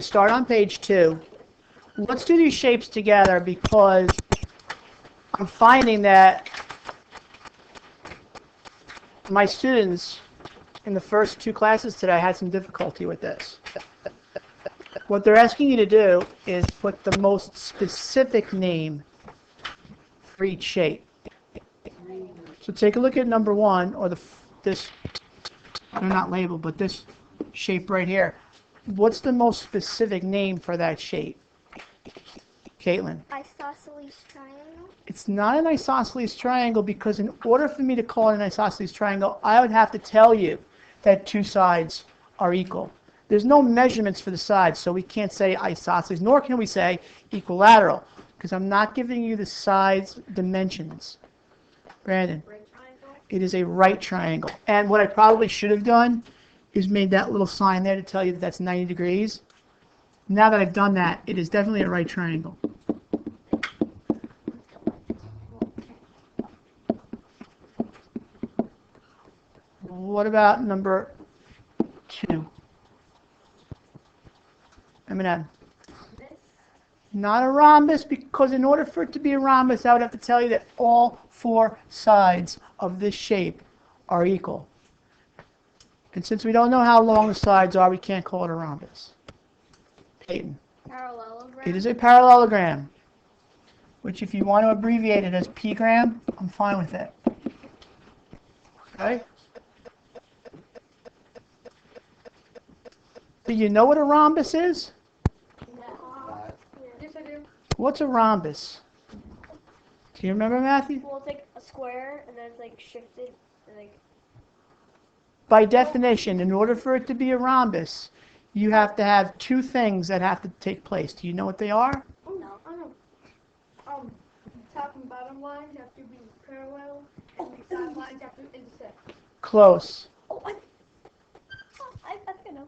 start on page 2. Let's do these shapes together because I'm finding that my students in the first 2 classes today had some difficulty with this. What they're asking you to do is put the most specific name for each shape. So take a look at number 1, or this, they're not labeled, but this shape right here. What's the most specific name for that shape? Caitlin? Isosceles triangle? It's not an isosceles triangle because in order for me to call it an isosceles triangle, I would have to tell you that 2 sides are equal. There's no measurements for the sides, so we can't say isosceles, nor can we say equilateral, because I'm not giving you the sides dimensions. Brandon? Right triangle? It is a right triangle. And what I probably should have done is made that little sign there to tell you that that's 90 degrees. Now that I've done that, it is definitely a right triangle. What about number 2? Eminem. Not a rhombus, because in order for it to be a rhombus, I would have to tell you that all 4 sides of this shape are equal. And since we don't know how long the sides are, we can't call it a rhombus. Peyton. Parallelogram? It is a parallelogram, which if you want to abbreviate it as p-gram, I'm fine with it. Okay? Do you know what a rhombus is? Yes, I do. What's a rhombus? Do you remember, Matthew? Well, it's like a square, and then it's like shifted, and like... By definition, in order for it to be a rhombus, you have to have 2 things that have to take place. Do you know what they are? No, I don't know. Top and bottom lines have to be parallel, and the side lines have to intersect. Close. I think I know.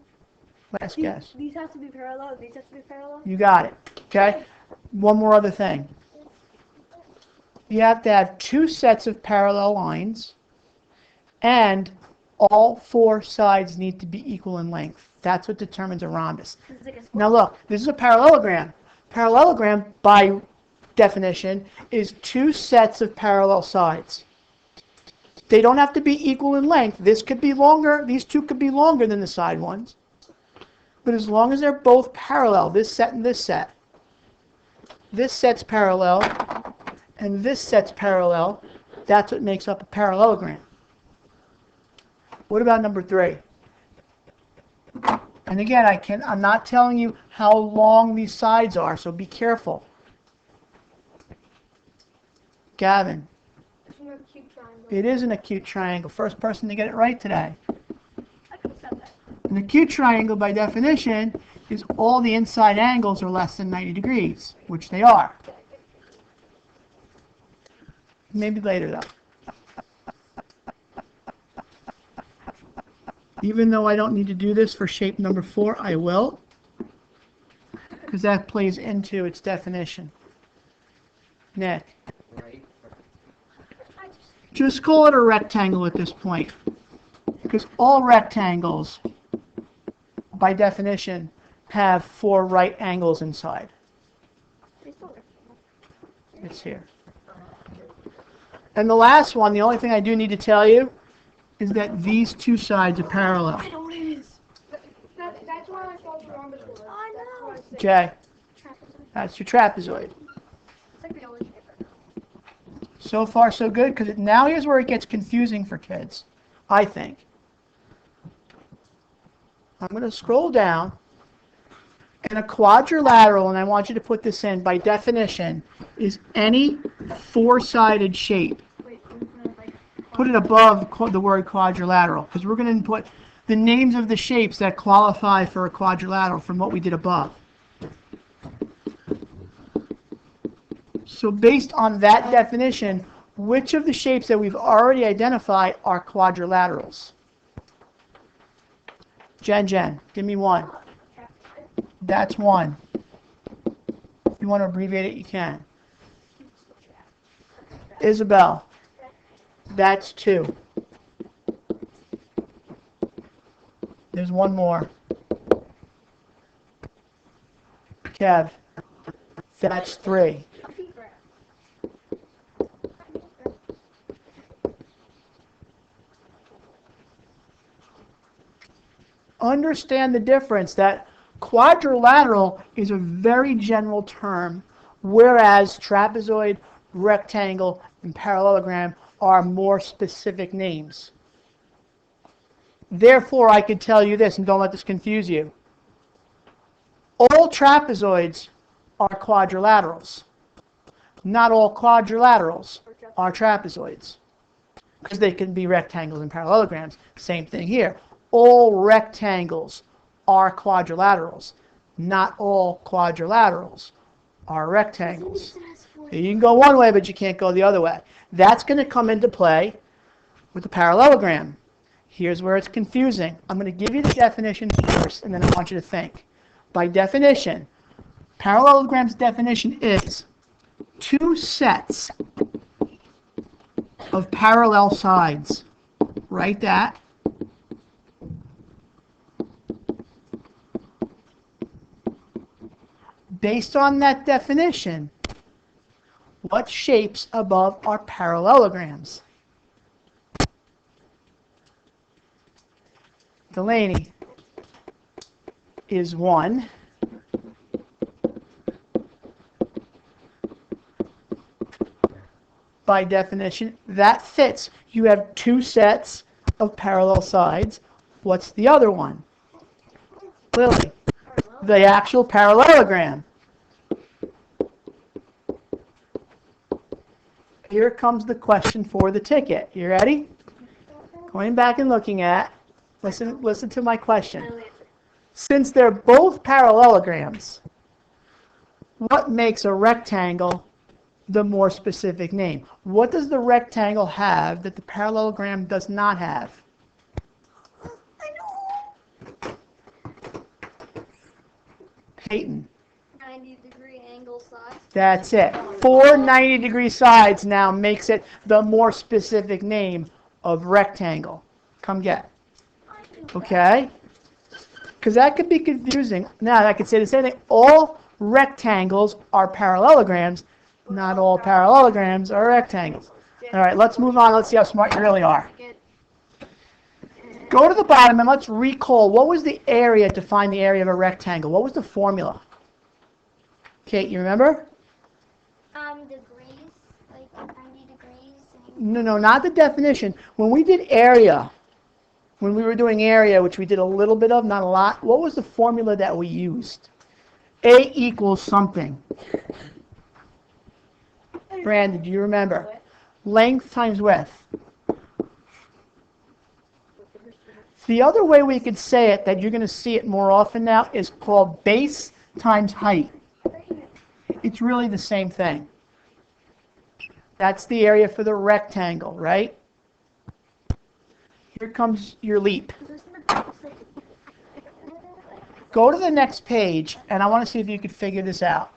Last guess. These have to be parallel, these have to be parallel? You got it. Okay? One more other thing. You have to have 2 sets of parallel lines, and all 4 sides need to be equal in length. That's what determines a rhombus. Now look, this is a parallelogram. Parallelogram, by definition, is 2 sets of parallel sides. They don't have to be equal in length. This could be longer, these 2 could be longer than the side ones. But as long as they're both parallel, this set and this set's parallel, and this set's parallel, that's what makes up a parallelogram. What about number 3? And again, I'm not telling you how long these sides are, so be careful. Gavin. It's an acute triangle. It is an acute triangle. First person to get it right today. I could have said that. An acute triangle, by definition, is all the inside angles are less than 90 degrees, which they are. Maybe later, though. Even though I don't need to do this for shape number 4, I will, because that plays into its definition. Nick. Just call it a rectangle at this point, because all rectangles, by definition, have 4 right angles inside. It's here. And the last one, the only thing I do need to tell you, is that these 2 sides are parallel. I know what it is. That's why I called the rhombus. I know. Okay, that's your trapezoid. It's like the only shape I know. So far, so good, because now here's where it gets confusing for kids, I think. I'm going to scroll down, and a quadrilateral, and I want you to put this in, by definition, is any 4-sided shape. Put it above the word quadrilateral, because we're going to put the names of the shapes that qualify for a quadrilateral from what we did above. So based on that definition, which of the shapes that we've already identified are quadrilaterals? Jen, give me one. That's one. If you want to abbreviate it, you can. Isabel, that's 2. There's one more. Kev, that's 3. Understand the difference that quadrilateral is a very general term, whereas trapezoid, rectangle, and parallelogram are more specific names. Therefore, I could tell you this, and don't let this confuse you. All trapezoids are quadrilaterals. Not all quadrilaterals are trapezoids, because they can be rectangles and parallelograms. Same thing here. All rectangles are quadrilaterals. Not all quadrilaterals are rectangles. You can go one way, but you can't go the other way. That's going to come into play with the parallelogram. Here's where it's confusing. I'm going to give you the definition first, and then I want you to think. By definition, parallelogram's definition is 2 sets of parallel sides. Write that. Based on that definition, what shapes above are parallelograms? Delaney is 1. By definition, that fits. You have 2 sets of parallel sides. What's the other one? Lily, the actual parallelogram. Here comes the question for the ticket. You ready? Going back and looking at, listen to my question. Since they're both parallelograms, what makes a rectangle the more specific name? What does the rectangle have that the parallelogram does not have? Peyton. 90-degree angle sides. That's it. 4 90-degree sides now makes it the more specific name of rectangle. Come get. Okay? Because that could be confusing. Now, I could say the same thing. All rectangles are parallelograms. Not all parallelograms are rectangles. All right, let's move on. Let's see how smart you really are. Go to the bottom and let's recall what was the area to find the area of a rectangle. What was the formula? Kate, you remember? Degrees, like 90 degrees. No, not the definition. When we did area, when we were doing area, which we did a little bit of, not a lot, what was the formula that we used? A equals something. Brandon, do you remember? Length times width. The other way we could say it, that you're going to see it more often now, is called base times height. It's really the same thing. That's the area for the rectangle, right? Here comes your leap. Go to the next page, and I want to see if you could figure this out.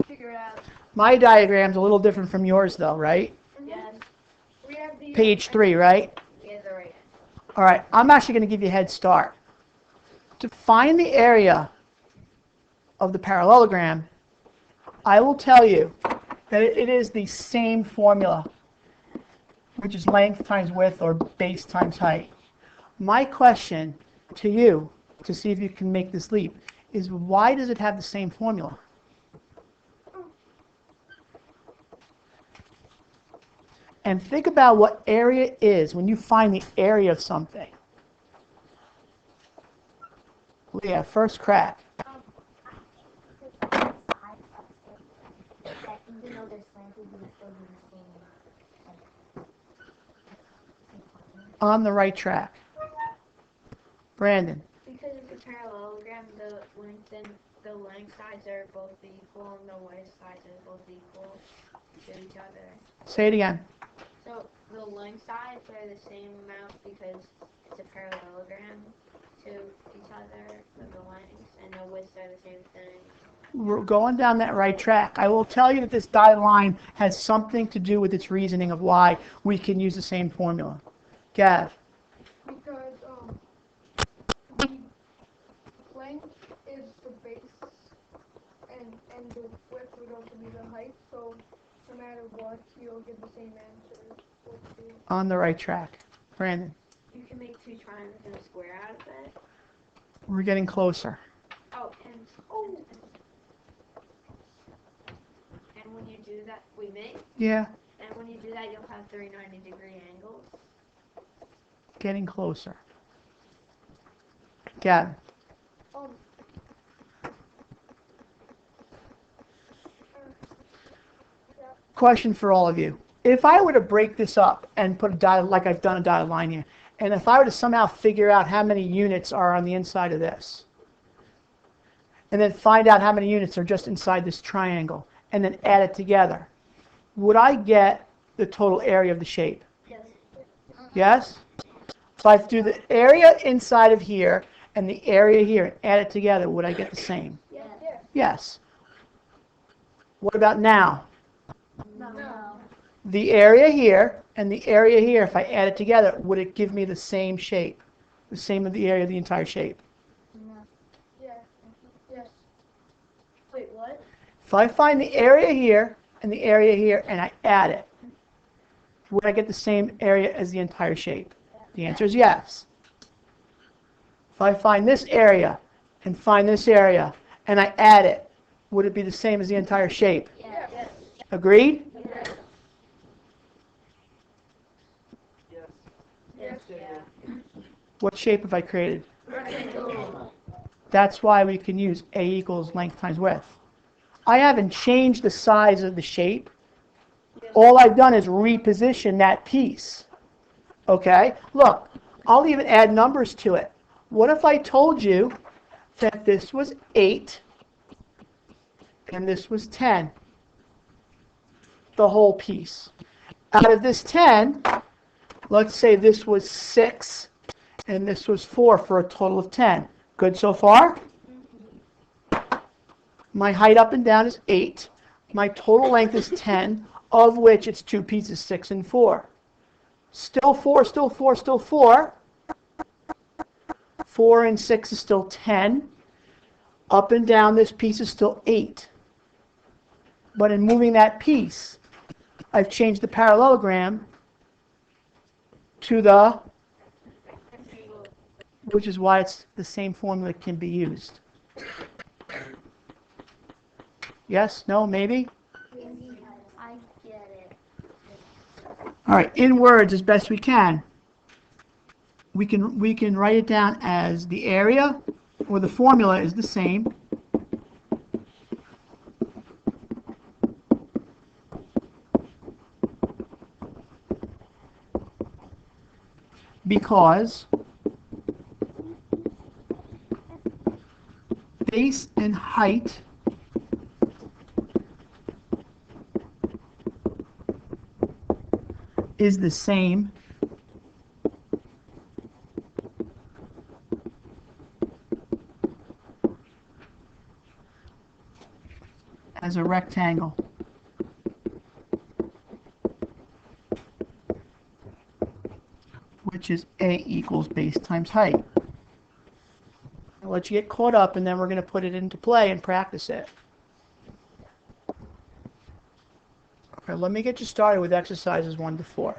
Figure it out. My diagram's a little different from yours, though, right? Yes. We have the Page 3, right? Yeah, they're right. All right, I'm actually going to give you a head start. To find the area of the parallelogram, I will tell you that it is the same formula, which is length times width or base times height. My question to you, to see if you can make this leap, is why does it have the same formula? And think about what area is when you find the area of something. Leah, first crack. On the right track. Brandon. Because of the parallelogram, the length sides are both equal and the width sides are both equal to each other. Say it again. So the length sides are the same amount because it's a parallelogram to each other for the lengths, and the widths are the same thing. We're going down that right track. I will tell you that this dotted line has something to do with its reasoning of why we can use the same formula. Gav. Because the length is the base and and the width would also be the height, so no matter what, you'll get the same answer. On the right track. Brandon, You can make two triangles and a square out of it. we're getting closer. Oh, and when you do that, Yeah, and when you do that, you'll have 390-degree angles. getting closer. Gavin, Um, question for all of you. If I were to break this up and put a dotted, like I've done a dotted line here, and if I were to somehow figure out how many units are on the inside of this, and then find out how many units are just inside this triangle, and then add it together, would I get the total area of the shape? Yes. Yes? So if I do the area inside of here and the area here and add it together, would I get the same? Yes. Yes. What about now? No. The area here and the area here, if I add it together, would it give me the same shape? The same of the area of the entire shape? yes. Yes. Wait, what? If I find the area here and the area here and I add it, would I get the same area as the entire shape? The answer is yes. If I find this area and find this area and I add it, would it be the same as the entire shape? Yes. Yes. Agreed? Yes. Yes. Yeah. What shape have I created? Rectangle. That's why we can use A equals length times width. I haven't changed the size of the shape. All I've done is reposition that piece. Okay? Look, I'll even add numbers to it. What if I told you that this was 8 and this was 10? The whole piece. Out of this 10, let's say this was 6 and this was 4 for a total of 10. Good so far? My height up and down is 8. My total length is 10, of which it's two pieces, 6 and 4. Still 4, still 4, still 4. 4 and 6 is still 10. Up and down this piece is still 8. But in moving that piece, I've changed the parallelogram to the, which is why it's the same formula can be used. Yes? No? Maybe? I get it. All right, in words as best we can. We can write it down as the area, or the formula is the same. Because base and height is the same as a rectangle. Which is A equals base times height. I'll let you get caught up and then we're going to put it into play and practice it. Okay, let me get you started with exercises 1 to 4.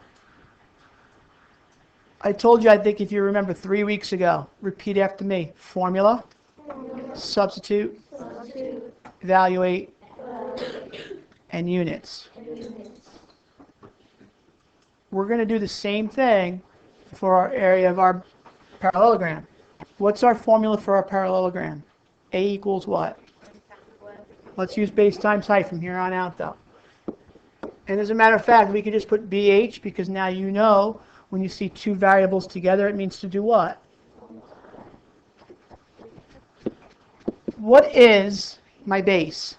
I told you, I think if you remember 3 weeks ago, repeat after me. Formula, substitute, evaluate, and units. We're going to do the same thing for our area of our parallelogram. What's our formula for our parallelogram? A equals what? Let's use base times height from here on out, though. And as a matter of fact, we could just put BH because now you know when you see two variables together, it means to do what? What is my base?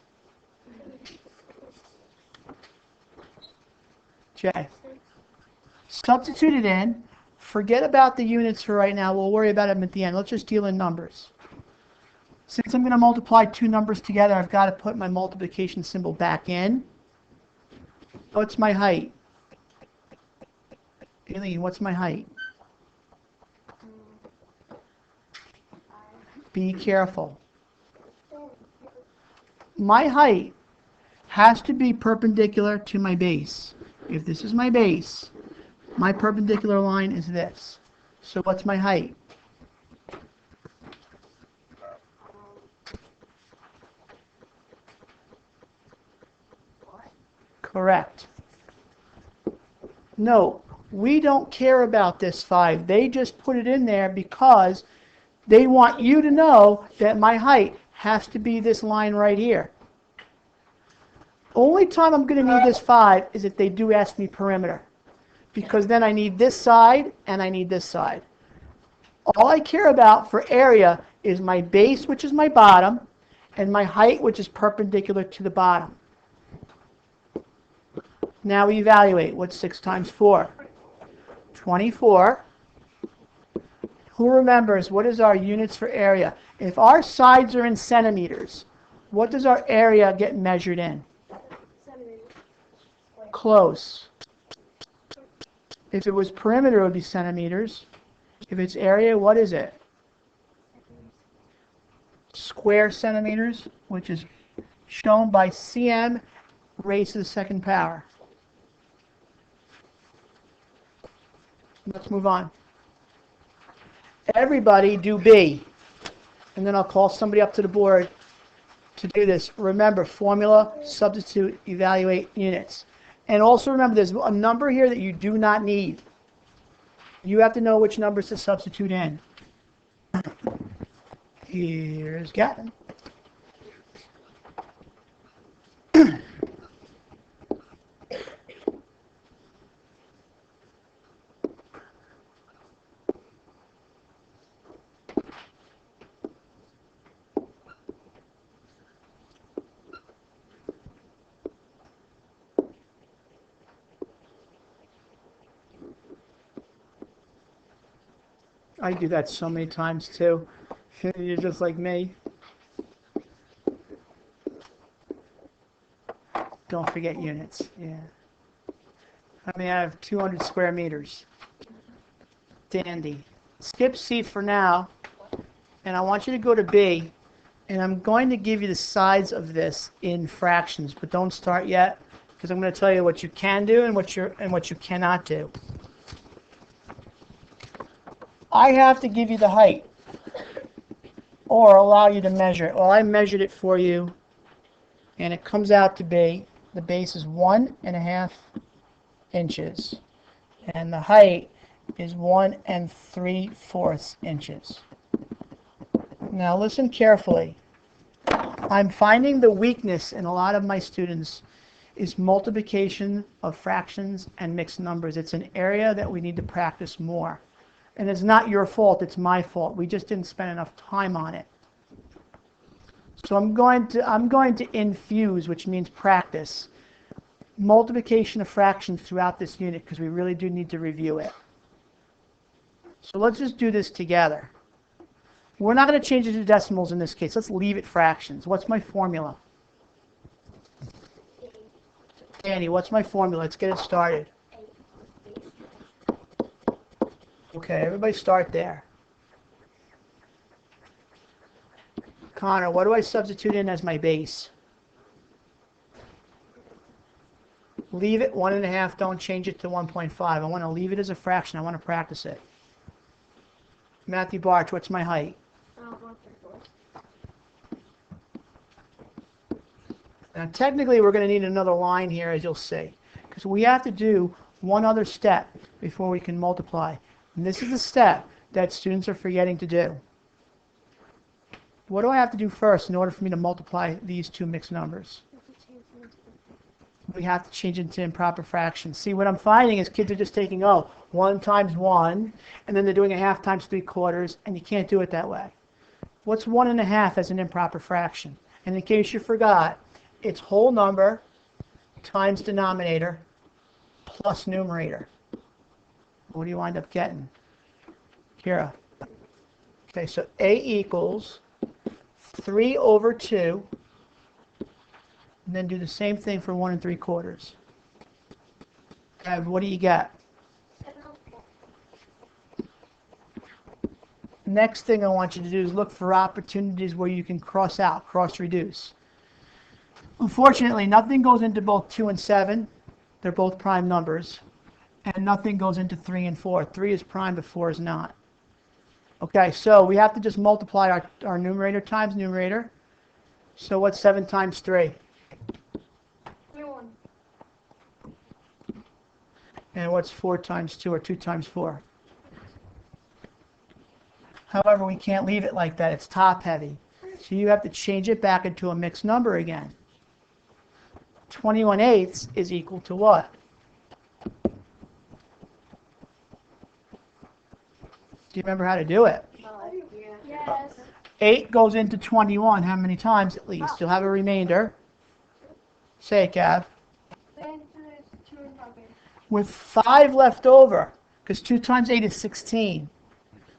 Jay. Substitute it in. Forget about the units for right now. We'll worry about them at the end. Let's just deal in numbers. Since I'm going to multiply two numbers together, I've got to put my multiplication symbol back in. What's my height? Aileen, what's my height? Be careful. my height has to be perpendicular to my base. If this is my base, my perpendicular line is this. So what's my height? Correct. No, we don't care about this 5. They just put it in there because they want you to know that my height has to be this line right here. Only time I'm going to need this 5 is if they do ask me perimeter, because then I need this side and I need this side. All I care about for area is my base, which is my bottom, and my height, which is perpendicular to the bottom. Now we evaluate. What's 6 times 4? 24. Who remembers what is our units for area? If our sides are in centimeters, what does our area get measured in? Close. If it was perimeter, it would be centimeters. If it's area, what is it? Square centimeters, which is shown by cm raised to the second power. Let's move on. Everybody do B. And then I'll call somebody up to the board to do this. Remember, formula, substitute, evaluate units. And also remember, there's a number here that you do not need. You have to know which numbers to substitute in. Here's Gavin. I do that so many times too. You're just like me. Don't forget units. Yeah. I mean, I have 200 square meters. Dandy. Skip C for now, and I want you to go to B, and I'm going to give you the sides of this in fractions, but don't start yet, because I'm going to tell you what you can do and what you cannot do. I have to give you the height or allow you to measure it. Well, I measured it for you, and it comes out to be, the base is 1.5 inches, and the height is 1 3/4 inches. Now listen carefully. I'm finding the weakness in a lot of my students is multiplication of fractions and mixed numbers. It's an area that we need to practice more. And it's not your fault, it's my fault. We just didn't spend enough time on it. So I'm going to infuse, which means practice, multiplication of fractions throughout this unit, because we really do need to review it. So let's just do this together. We're not going to change it to decimals in this case. Let's leave it fractions. What's my formula? Danny, what's my formula? Let's get it started. Okay, everybody start there. Connor, what do I substitute in as my base? Leave it 1.5. Don't change it to 1.5. I want to leave it as a fraction. I want to practice it. Matthew Barch, what's my height? 1/4. Now, technically, we're going to need another line here, as you'll see, because we have to do one other step before we can multiply. And this is the step that students are forgetting to do. What do I have to do first in order for me to multiply these two mixed numbers? We have to change it into improper fractions. See, what I'm finding is kids are just taking, 1 times 1, and then they're doing 1/2 times 3/4, and you can't do it that way. What's 1.5 as an improper fraction? And in case you forgot, it's whole number times denominator plus numerator. What do you wind up getting? Kira. Okay, so A equals 3/2, and then do the same thing for 1 3/4. What do you get? Next thing I want you to do is look for opportunities where you can cross out, cross reduce. Unfortunately, nothing goes into both 2 and 7. They're both prime numbers. And nothing goes into 3 and 4. 3 is prime, but 4 is not. Okay, so we have to just multiply our numerator times numerator. So what's 7 times 3? 21. And what's 4 times 2 or 2 times 4? However, we can't leave it like that. It's top heavy. So you have to change it back into a mixed number again. 21/8 is equal to what? Do you remember how to do it? Yeah. Yes. 8 goes into 21. How many times at least? You'll have a remainder. Say it, Gav. The answer is 2 and 5. With 5 left over, because 2 times 8 is 16.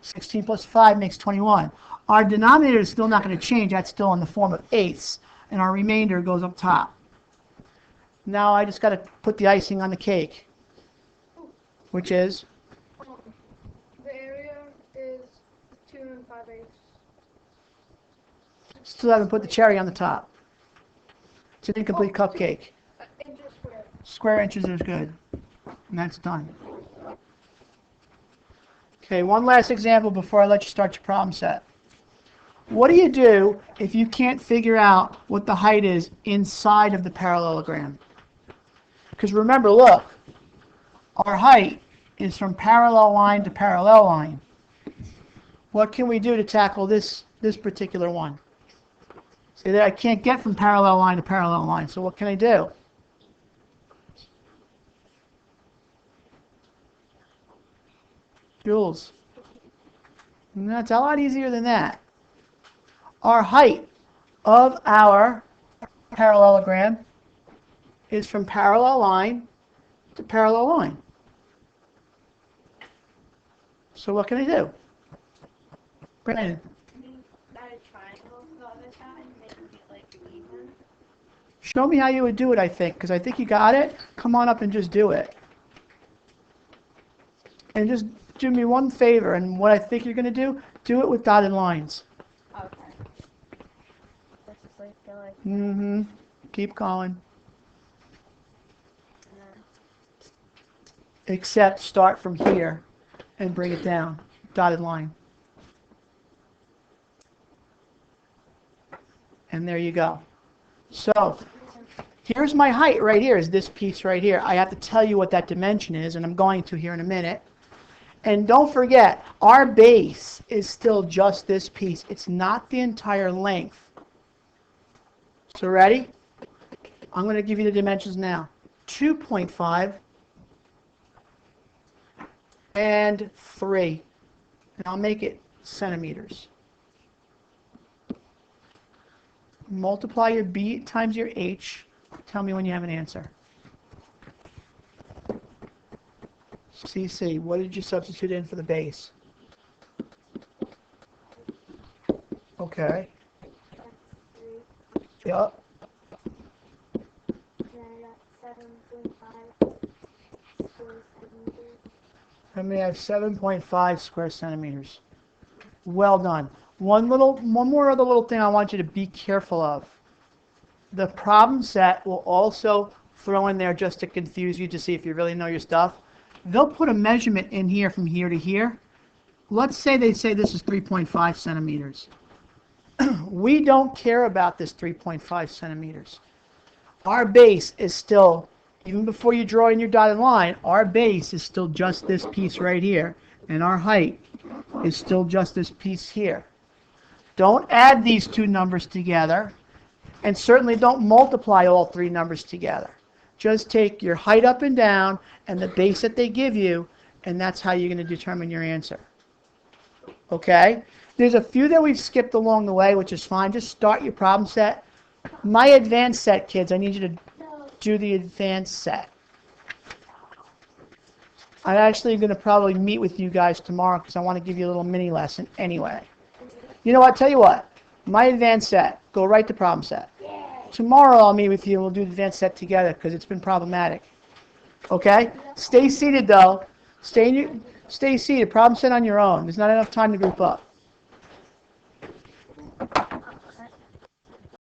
16 plus 5 makes 21. Our denominator is still not going to change. That's still in the form of eighths. And our remainder goes up top. Now I just got to put the icing on the cake, which is? The area is 2 and 5/8. Still haven't put the cherry on the top. It's an incomplete cupcake. Inches squared. Square inches is good. And that's done. Okay, one last example before I let you start your problem set. What do you do if you can't figure out what the height is inside of the parallelogram? Because remember, look, our height is from parallel line to parallel line. What can we do to tackle this particular one? See that I can't get from parallel line to parallel line, so what can I do? Jules. And that's a lot easier than that. Our height of our parallelogram is from parallel line to parallel line. So what can I do? Brandon. Add a triangle to the other side, making it like even. Show me how you would do it, I think, because I think you got it. Come on up and just do it. And just do me one favor, and what I think you're going to do it with dotted lines. Okay. This is like feel like Mm-hmm. Keep going. Except start from here and bring it down. Dotted line. And there you go. So, here's my height right here, is this piece right here. I have to tell you what that dimension is, and I'm going to here in a minute. And don't forget, our base is still just this piece. It's not the entire length. So ready? I'm going to give you the dimensions now. 2.5 and 3. And I'll make it centimeters. Multiply your B times your H. Tell me when you have an answer. CC, what did you substitute in for the base? Okay. Yep. then I got 7.5 square centimeters. And we have 7.5 square centimeters. Well done. One more other little thing I want you to be careful of. The problem set will also throw in there just to confuse you to see if you really know your stuff. They'll put a measurement in here from here to here. Let's say they say this is 3.5 centimeters. We don't care about this 3.5 centimeters. Our base is still, even before you draw in your dotted line, our base is still just this piece right here. And our height is still just this piece here. Don't add these two numbers together, and certainly don't multiply all three numbers together. Just take your height up and down and the base that they give you, and that's how you're going to determine your answer. Okay? There's a few that we've skipped along the way, which is fine. Just start your problem set. My advanced set, kids, I need you to do the advanced set. I'm actually going to probably meet with you guys tomorrow because I want to give you a little mini lesson anyway. You know what? Tell you what. My advanced set. Go write the problem set. Tomorrow I'll meet with you and we'll do the advanced set together because it's been problematic. Okay? Stay seated though. Stay seated. Problem set on your own. There's not enough time to group up.